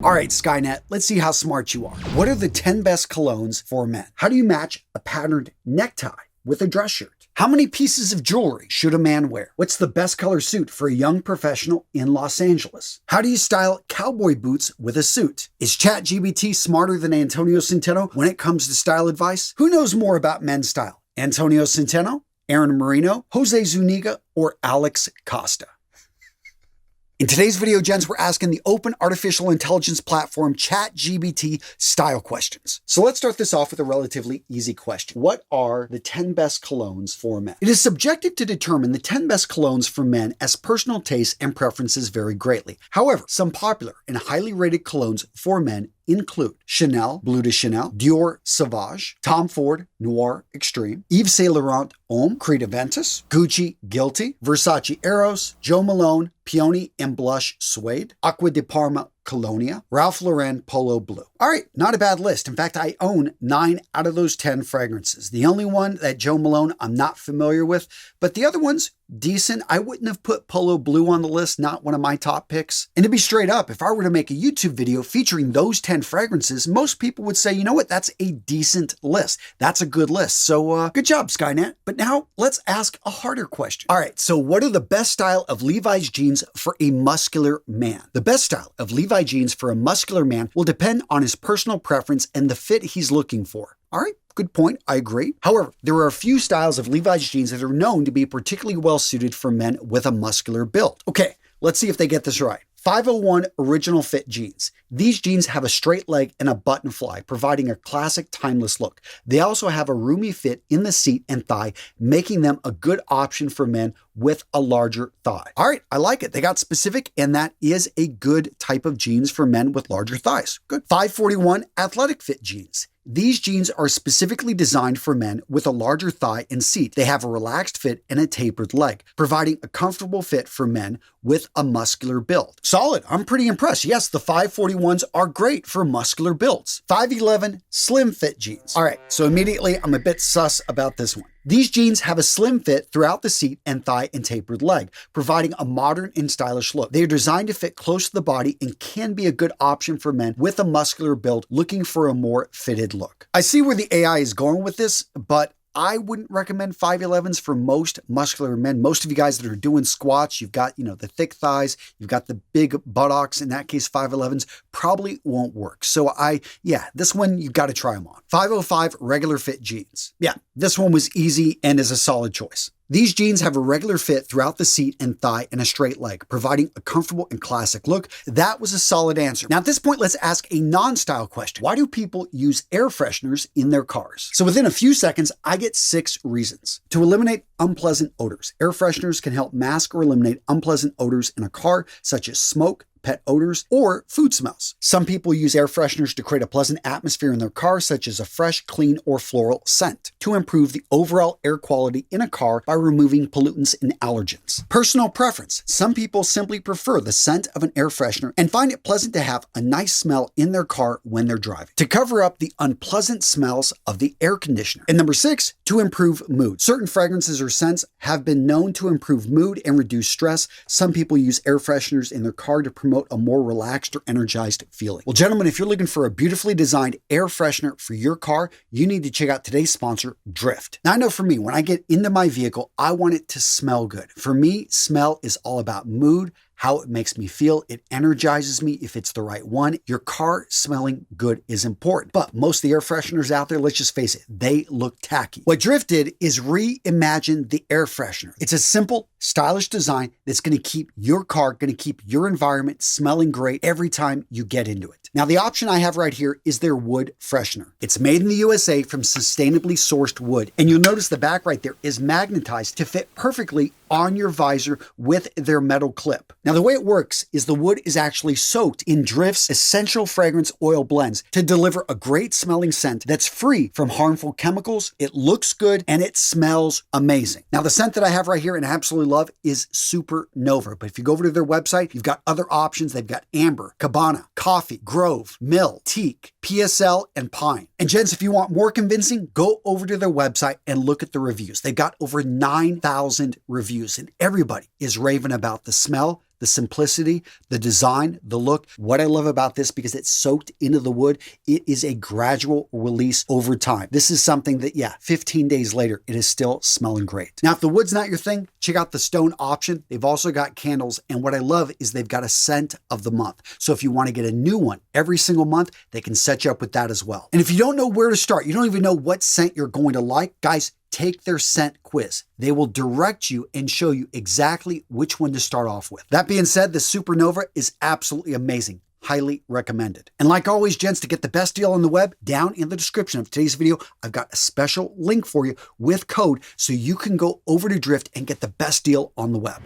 All right, Skynet, let's see how smart you are. What are the 10 best colognes for men? How do you match a patterned necktie with a dress shirt? How many pieces of jewelry should a man wear? What's the best color suit for a young professional in Los Angeles? How do you style cowboy boots with a suit? Is ChatGPT smarter than Antonio Centeno when it comes to style advice? Who knows more about men's style? Antonio Centeno, Aaron Marino, Jose Zuniga, or Alex Costa? In today's video, gents, we're asking the open artificial intelligence platform ChatGPT style questions. So let's start this off with a relatively easy question. What are the 10 best colognes for men? It is subjective to determine the 10 best colognes for men, as personal tastes and preferences vary greatly. However, some popular and highly rated colognes for men include Chanel, Bleu de Chanel, Dior Sauvage, Tom Ford Noir Extreme, Yves Saint Laurent Homme, Creed Aventus, Gucci Guilty, Versace Eros, Joe Malone Peony and Blush Suede, Acqua di Parma Colonia, Ralph Lauren Polo Blue. All right, not a bad list. In fact, I own 9 out of those 10 fragrances. The only one, that Joe Malone, I'm not familiar with, but the other ones, decent. I wouldn't have put Polo Blue on the list, not one of my top picks. And to be straight up, if I were to make a YouTube video featuring those 10 fragrances, most people would say, you know what, that's a decent list. That's a good list. So good job, Skynet. But now let's ask a harder question. All right, so what are the best style of Levi's jeans for a muscular man? The best style of Levi's jeans for a muscular man will depend on his personal preference and the fit he's looking for. All right, good point. I agree. However, there are a few styles of Levi's jeans that are known to be particularly well suited for men with a muscular build. Okay, let's see if they get this right. 501 Original Fit jeans. These jeans have a straight leg and a button fly, providing a classic timeless look. They also have a roomy fit in the seat and thigh, making them a good option for men with a larger thigh. All right, I like it. They got specific, and that is a good type of jeans for men with larger thighs. Good. 541 Athletic Fit jeans. These jeans are specifically designed for men with a larger thigh and seat. They have a relaxed fit and a tapered leg, providing a comfortable fit for men with a muscular build. Solid. I'm pretty impressed. Yes, the 541s are great for muscular builds. 511 Slim Fit jeans. All right, so immediately I'm a bit sus about this one. These jeans have a slim fit throughout the seat and thigh and tapered leg, providing a modern and stylish look. They are designed to fit close to the body and can be a good option for men with a muscular build looking for a more fitted look. I see where the AI is going with this, but I wouldn't recommend 511s for most muscular men. Most of you guys that are doing squats, you've got, the thick thighs, you've got the big buttocks. In that case, 511s probably won't work. So this one, you've got to try them on. 505 Regular Fit jeans. Yeah, this one was easy and is a solid choice. These jeans have a regular fit throughout the seat and thigh and a straight leg, providing a comfortable and classic look. That was a solid answer. Now at this point, let's ask a non-style question. Why do people use air fresheners in their cars? So within a few seconds, I get 6 reasons. To eliminate unpleasant odors. Air fresheners can help mask or eliminate unpleasant odors in a car, such as smoke, pet odors, or food smells. Some people use air fresheners to create a pleasant atmosphere in their car, such as a fresh, clean, or floral scent, to improve the overall air quality in a car by removing pollutants and allergens. Personal preference. Some people simply prefer the scent of an air freshener and find it pleasant to have a nice smell in their car when they're driving, to cover up the unpleasant smells of the air conditioner. And number 6, to improve mood. Certain fragrances or scents have been known to improve mood and reduce stress. Some people use air fresheners in their car to promote a more relaxed or energized feeling. Well, gentlemen, if you're looking for a beautifully designed air freshener for your car, you need to check out today's sponsor, Drift. Now, I know for me, when I get into my vehicle, I want it to smell good. For me, smell is all about mood, how it makes me feel. It energizes me if it's the right one. Your car smelling good is important. But most of the air fresheners out there, let's just face it, they look tacky. What Drift did is reimagine the air freshener. It's a simple, stylish design that's going to keep your car, going to keep your environment smelling great every time you get into it. Now, the option I have right here is their wood freshener. It's made in the USA from sustainably sourced wood. And you'll notice the back right there is magnetized to fit perfectly on your visor with their metal clip. Now, the way it works is the wood is actually soaked in Drift's essential fragrance oil blends to deliver a great smelling scent that's free from harmful chemicals. It looks good and it smells amazing. Now, the scent that I have right here and I absolutely love is Supernova. But if you go over to their website, you've got other options. They've got Amber, Cabana, Coffee, Grove, Mill, Teak, PSL, and Pine. And gents, if you want more convincing, go over to their website and look at the reviews. They've got over 9,000 reviews and everybody is raving about the smell, the simplicity, the design, the look. What I love about this, because it's soaked into the wood, it is a gradual release over time. This is something that, 15 days later, it is still smelling great. Now, if the wood's not your thing, check out the stone option. They've also got candles, and what I love is they've got a scent of the month. So if you want to get a new one every single month, they can set you up with that as well. And if you don't know where to start, you don't even know what scent you're going to like, guys, take their scent quiz. They will direct you and show you exactly which one to start off with. That being said, the Supernova is absolutely amazing. Highly recommended. And like always, gents, to get the best deal on the web, down in the description of today's video, I've got a special link for you with code so you can go over to Drift and get the best deal on the web.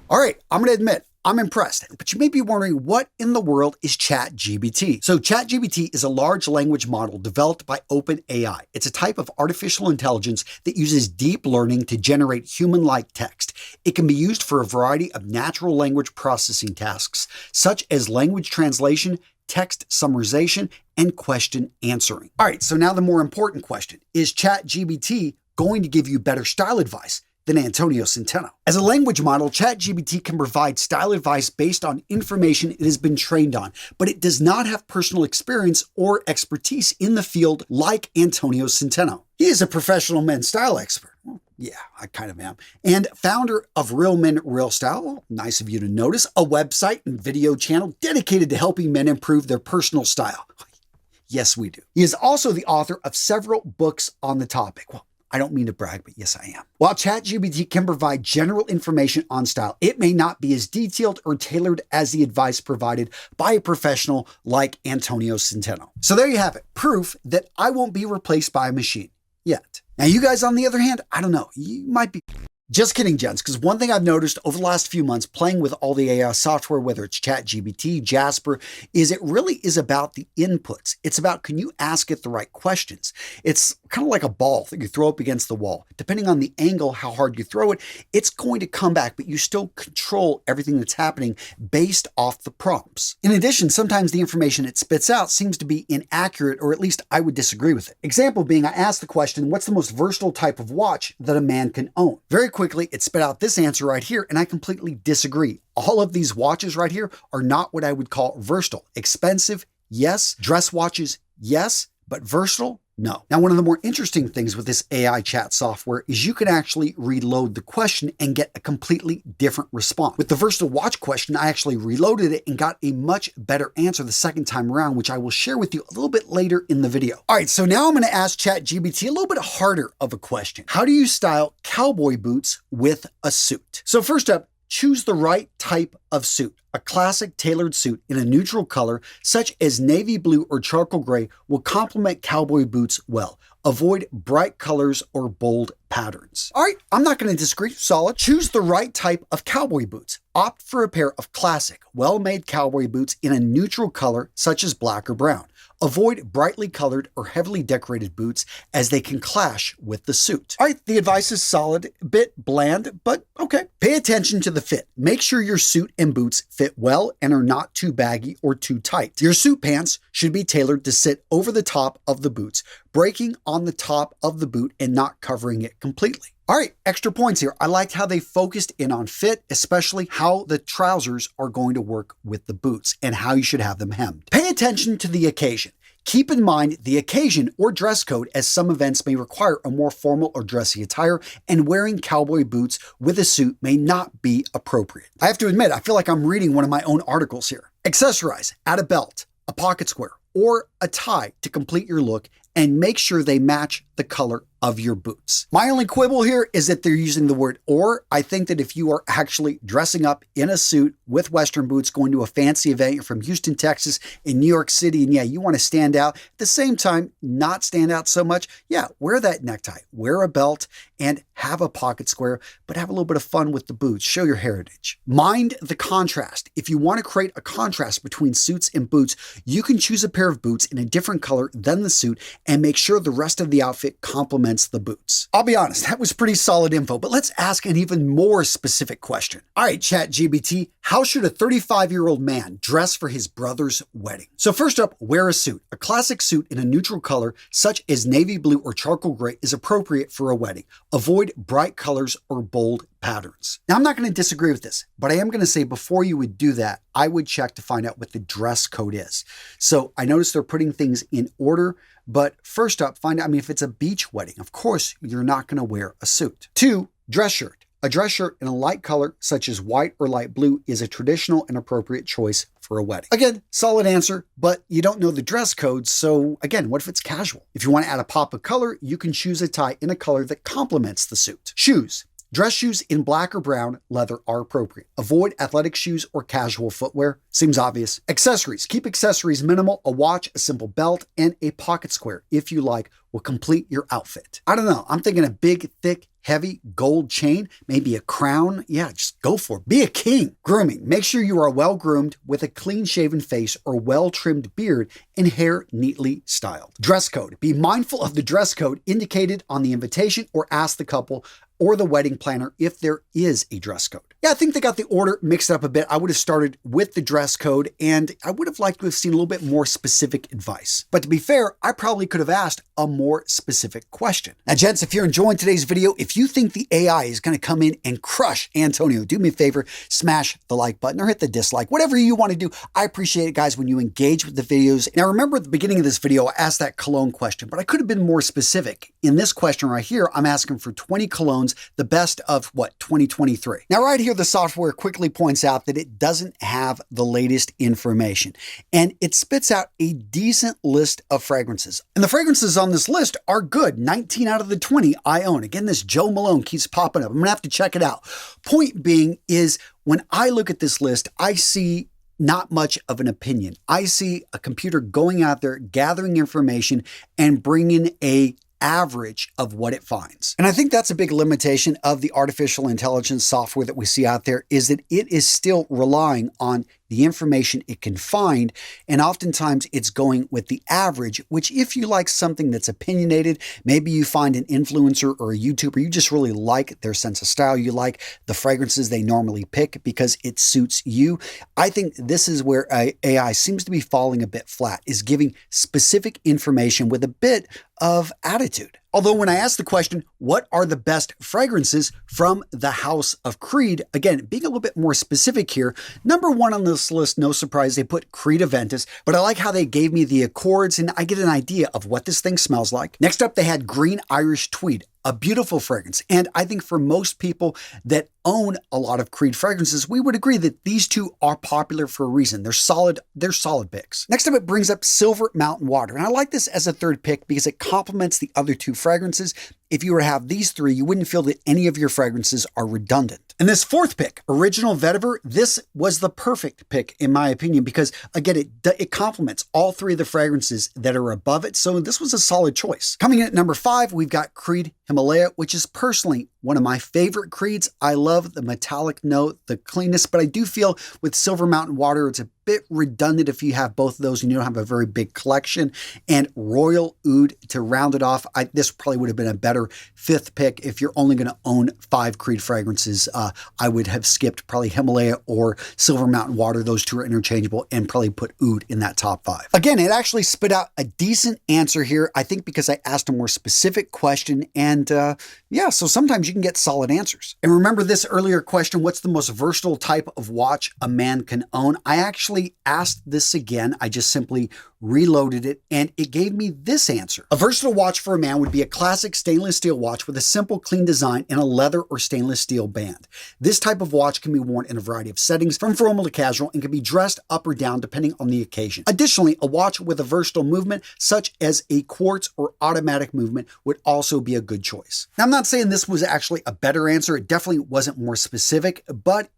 All right, I'm going to admit, I'm impressed, but you may be wondering, what in the world is ChatGPT? So ChatGPT is a large language model developed by OpenAI. It's a type of artificial intelligence that uses deep learning to generate human-like text. It can be used for a variety of natural language processing tasks, such as language translation, text summarization, and question answering. All right, so now the more important question, is ChatGPT going to give you better style advice than Antonio Centeno? As a language model, ChatGPT can provide style advice based on information it has been trained on, but it does not have personal experience or expertise in the field like Antonio Centeno. He is a professional men's style expert. Well, yeah, I kind of am. And founder of Real Men, Real Style. Well, nice of you to notice. A website and video channel dedicated to helping men improve their personal style. Yes, we do. He is also the author of several books on the topic. Well, I don't mean to brag, but yes, I am. While ChatGPT can provide general information on style, it may not be as detailed or tailored as the advice provided by a professional like Antonio Centeno. So there you have it, proof that I won't be replaced by a machine yet. Now, you guys, on the other hand, I don't know, you might be. Just kidding, gents, because one thing I've noticed over the last few months playing with all the AI software, whether it's ChatGPT, Jasper, is it really is about the inputs. It's about, can you ask it the right questions? It's kind of like a ball that you throw up against the wall. Depending on the angle, how hard you throw it, it's going to come back, but you still control everything that's happening based off the prompts. In addition, sometimes the information it spits out seems to be inaccurate, or at least I would disagree with it. Example being, I asked the question, what's the most versatile type of watch that a man can own? Very quickly, it spit out this answer right here, and I completely disagree. All of these watches right here are not what I would call versatile. Expensive, yes. Dress watches, yes. But versatile, no. Now, one of the more interesting things with this AI chat software is you can actually reload the question and get a completely different response. With the versatile watch question, I actually reloaded it and got a much better answer the second time around, which I will share with you a little bit later in the video. All right, so now I'm going to ask ChatGPT a little bit harder of a question. How do you style cowboy boots with a suit? So first up, choose the right type of suit. A classic tailored suit in a neutral color, such as navy blue or charcoal gray, will complement cowboy boots well. Avoid bright colors or bold patterns. All right, I'm not going to disagree. Solid. Choose the right type of cowboy boots. Opt for a pair of classic, well-made cowboy boots in a neutral color, such as black or brown. Avoid brightly colored or heavily decorated boots, as they can clash with the suit. All right, the advice is solid, a bit bland, but okay. Pay attention to the fit. Make sure your suit and boots fit well and are not too baggy or too tight. Your suit pants should be tailored to sit over the top of the boots, breaking on the top of the boot and not covering it completely. All right, extra points here. I liked how they focused in on fit, especially how the trousers are going to work with the boots and how you should have them hemmed. Pay attention to the occasion. Keep in mind the occasion or dress code, as some events may require a more formal or dressy attire, and wearing cowboy boots with a suit may not be appropriate. I have to admit, I feel like I'm reading one of my own articles here. Accessorize, add a belt, a pocket square, or a tie to complete your look, and make sure they match the color of your boots. My only quibble here is that they're using the word or. I think that if you are actually dressing up in a suit with Western boots, going to a fancy event, you're from Houston, Texas, in New York City, and you want to stand out, at the same time, not stand out so much, wear that necktie, wear a belt, and have a pocket square, but have a little bit of fun with the boots. Show your heritage. Mind the contrast. If you want to create a contrast between suits and boots, you can choose a pair of boots in a different color than the suit and make sure the rest of the outfit complements the boots. I'll be honest, that was pretty solid info, but let's ask an even more specific question. All right, ChatGPT, how should a 35-year-old man dress for his brother's wedding? So first up, wear a suit. A classic suit in a neutral color, such as navy blue or charcoal gray, is appropriate for a wedding. Avoid bright colors or bold patterns. Now, I'm not going to disagree with this, but I am going to say before you would do that, I would check to find out what the dress code is. So I noticed they're putting things in order, but first up, find out, if it's a beach wedding, of course, you're not going to wear a suit. 2, dress shirt. A dress shirt in a light color, such as white or light blue, is a traditional and appropriate choice for a wedding. Again, solid answer, but you don't know the dress code, so again, what if it's casual? If you want to add a pop of color, you can choose a tie in a color that complements the suit. Shoes. Dress shoes in black or brown leather are appropriate. Avoid athletic shoes or casual footwear. Seems obvious. Accessories. Keep accessories minimal. A watch, a simple belt, and a pocket square, if you like, will complete your outfit. I don't know. I'm thinking a big, thick, heavy gold chain, maybe a crown. Yeah, just go for it. Be a king. Grooming. Make sure you are well groomed with a clean shaven face or well trimmed beard and hair neatly styled. Dress code. Be mindful of the dress code indicated on the invitation or ask the couple or the wedding planner if there is a dress code. Yeah, I think they got the order mixed up a bit. I would have started with the dress code, and I would have liked to have seen a little bit more specific advice. But to be fair, I probably could have asked a more specific question. Now, gents, if you're enjoying today's video, if you think the AI is going to come in and crush Antonio, do me a favor, smash the like button or hit the dislike, whatever you want to do. I appreciate it, guys, when you engage with the videos. Now, remember at the beginning of this video, I asked that cologne question, but I could have been more specific. In this question right here, I'm asking for 20 colognes, the best of what, 2023. Now, right here, the software quickly points out that it doesn't have the latest information, and it spits out a decent list of fragrances. And the fragrances on this list are good. 19 out of the 20 I own. Again, this Joe Malone keeps popping up. I'm gonna have to check it out. Point being is, when I look at this list, I see not much of an opinion. I see a computer going out there, gathering information, and bringing a average of what it finds. And I think that's a big limitation of the artificial intelligence software that we see out there, is that it is still relying on the information it can find, and oftentimes it's going with the average, which if you like something that's opinionated, maybe you find an influencer or a YouTuber, you just really like their sense of style, you like the fragrances they normally pick because it suits you. I think this is where AI seems to be falling a bit flat, is giving specific information with a bit of attitude. Although when I asked the question, what are the best fragrances from the House of Creed? Again, being a little bit more specific here, number 1 on this list, no surprise, they put Creed Aventus, but I like how they gave me the accords and I get an idea of what this thing smells like. Next up, they had Green Irish Tweed, a beautiful fragrance. And I think for most people that own a lot of Creed fragrances, we would agree that these two are popular for a reason. They're solid picks. Next up, it brings up Silver Mountain Water. And I like this as a third pick because it complements the other 2 fragrances. If you were to have these 3, you wouldn't feel that any of your fragrances are redundant. And this 4th pick, Original Vetiver, this was the perfect pick in my opinion because, again, it complements all 3 of the fragrances that are above it. So this was a solid choice. Coming in at number 5, we've got Creed Himalaya, which is personally one of my favorite Creeds. I love the metallic note, the cleanness, but I do feel with Silver Mountain Water, it's a bit redundant if you have both of those and you don't have a very big collection. And Royal Oud to round it off, this probably would have been a better 5th pick. If you're only going to own 5 Creed fragrances, I would have skipped probably Himalaya or Silver Mountain Water. Those 2 are interchangeable, and probably put Oud in that top 5. Again, it actually spit out a decent answer here, I think because I asked a more specific question, and yeah, so sometimes you can get solid answers. And remember this earlier question, what's the most versatile type of watch a man can own? I actually asked this again. I just simply reloaded it, and it gave me this answer. A versatile watch for a man would be a classic stainless steel watch with a simple, clean design and a leather or stainless steel band. This type of watch can be worn in a variety of settings, from formal to casual, and can be dressed up or down depending on the occasion. Additionally, a watch with a versatile movement, such as a quartz or automatic movement, would also be a good choice. Now, I'm not saying this was actually a better answer. It definitely wasn't more specific, but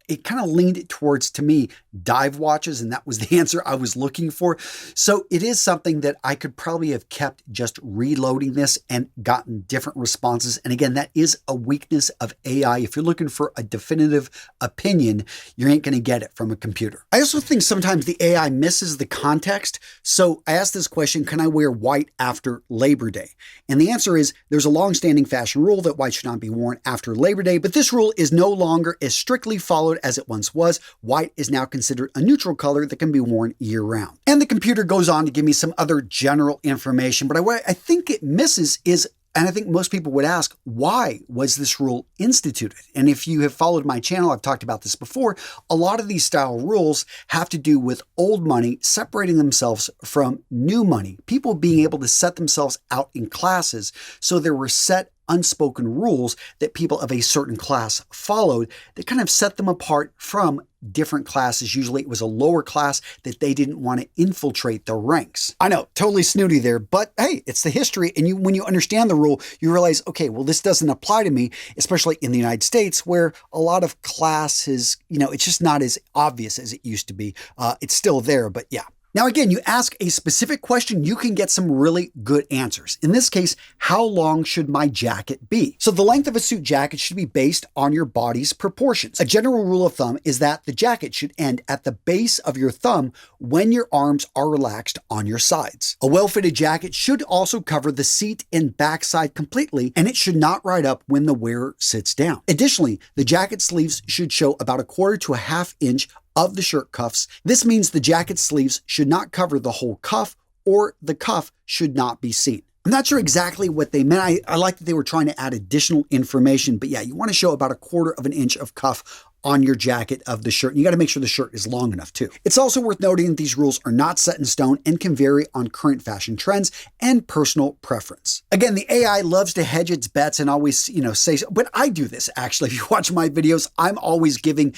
it kind of leaned towards, to me, dive watches, and that was the answer I was looking for. So it is something that I could probably have kept just reloading this and gotten different responses. And again, that is a weakness of AI. If you're looking for a definitive opinion, you ain't going to get it from a computer. I also think sometimes the AI misses the context. So I asked this question, can I wear white after Labor Day? And the answer is, there's a long-standing fashion rule that white should not be worn after Labor Day, but this rule is no longer as strictly followed as it once was. White is now considered a neutral color that can be worn year-round. And the computer goes on to give me some other general information, but what I think it misses is And I think most people would ask, why was this rule instituted? And if you have followed my channel, I've talked about this before, a lot of these style rules have to do with old money separating themselves from new money, people being able to set themselves out in classes. So there were set unspoken rules that people of a certain class followed that kind of set them apart from different classes. Usually it was a lower class that they didn't want to infiltrate the ranks. I know, totally snooty there, but hey, it's the history. And when you understand the rule, you realize, okay, well, this doesn't apply to me, especially in the United States, where a lot of classes, it's just not as obvious as it used to be. It's still there, but yeah. Now, again, you ask a specific question, you can get some really good answers. In this case, how long should my jacket be? So the length of a suit jacket should be based on your body's proportions. A general rule of thumb is that the jacket should end at the base of your thumb when your arms are relaxed on your sides. A well-fitted jacket should also cover the seat and backside completely, and it should not ride up when the wearer sits down. Additionally, the jacket sleeves should show about 1/4 to 1/2 inch of the shirt cuffs. This means the jacket sleeves should not cover the whole cuff, or the cuff should not be seen. I'm not sure exactly what they meant. I like that they were trying to add additional information, but yeah, you want to show about 1/4 of an inch of cuff on your jacket of the shirt. And you got to make sure the shirt is long enough too. It's also worth noting that these rules are not set in stone and can vary on current fashion trends and personal preference. Again, the AI loves to hedge its bets and always, say, but I do this actually. If you watch my videos, I'm always giving,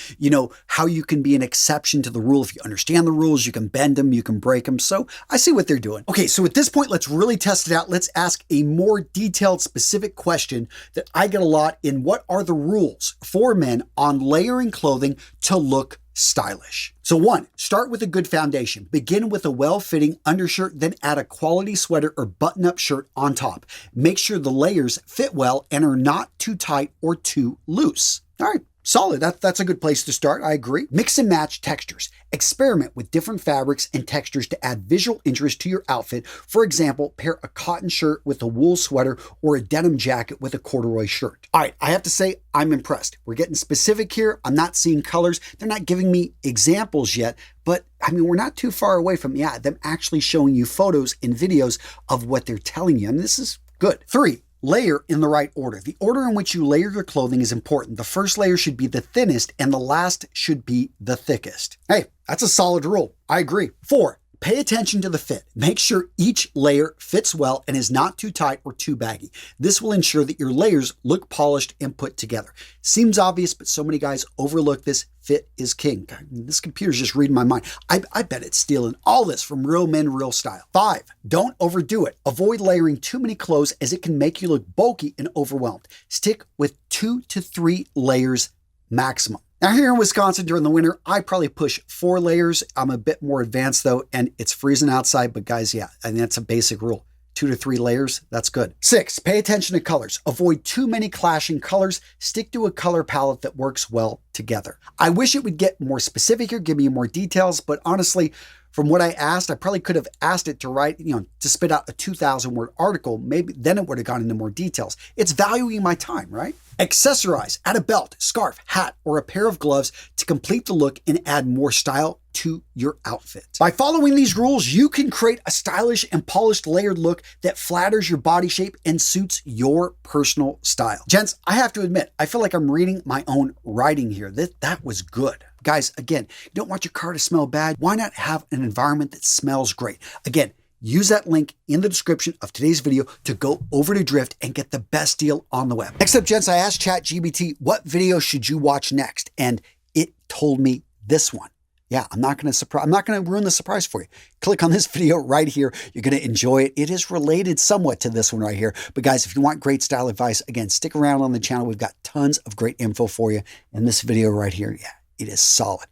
how you can be an exception to the rule. If you understand the rules, you can bend them, you can break them. So I see what they're doing. Okay, so at this point, let's really test it out. Let's ask a more detailed, specific question that I get a lot in: what are the rules for men on layering clothing to look stylish? So 1, start with a good foundation. Begin with a well-fitting undershirt, then add a quality sweater or button-up shirt on top. Make sure the layers fit well and are not too tight or too loose. All right. Solid. That's a good place to start. I agree. Mix and match textures. Experiment with different fabrics and textures to add visual interest to your outfit. For example, pair a cotton shirt with a wool sweater or a denim jacket with a corduroy shirt. All right, I have to say, I'm impressed. We're getting specific here. I'm not seeing colors. They're not giving me examples yet, but we're not too far away from them actually showing you photos and videos of what they're telling you. And this is good. 3, layer in the right order. The order in which you layer your clothing is important. The first layer should be the thinnest and the last should be the thickest. Hey, that's a solid rule. I agree. 4, pay attention to the fit. Make sure each layer fits well and is not too tight or too baggy. This will ensure that your layers look polished and put together. Seems obvious, but so many guys overlook this. Fit is king. This computer's just reading my mind. I bet it's stealing all this from Real Men, Real Style. 5, don't overdo it. Avoid layering too many clothes as it can make you look bulky and overwhelmed. Stick with 2 to 3 layers maximum. Now here in Wisconsin during the winter, I probably push 4 layers. I'm a bit more advanced though, and it's freezing outside, but guys, yeah, and that's a basic rule. 2 to 3 layers, that's good. 6, pay attention to colors. Avoid too many clashing colors. Stick to a color palette that works well together. I wish it would get more specific here, give me more details, but honestly, from what I asked, I probably could have asked it to write, to spit out a 2,000-word article. Maybe then it would have gone into more details. It's valuing my time, right? Accessorize. Add a belt, scarf, hat, or a pair of gloves to complete the look and add more style to your outfit. By following these rules, you can create a stylish and polished layered look that flatters your body shape and suits your personal style. Gents, I have to admit, I feel like I'm reading my own writing here. That was good. Guys, again, you don't want your car to smell bad. Why not have an environment that smells great? Again, use that link in the description of today's video to go over to Drift and get the best deal on the web. Next up, gents, I asked ChatGPT, what video should you watch next? And it told me this one. Yeah, I'm not going to ruin the surprise for you. Click on this video right here. You're going to enjoy it. It is related somewhat to this one right here. But guys, if you want great style advice, again, stick around on the channel. We've got tons of great info for you. And this video right here, yeah, it is solid.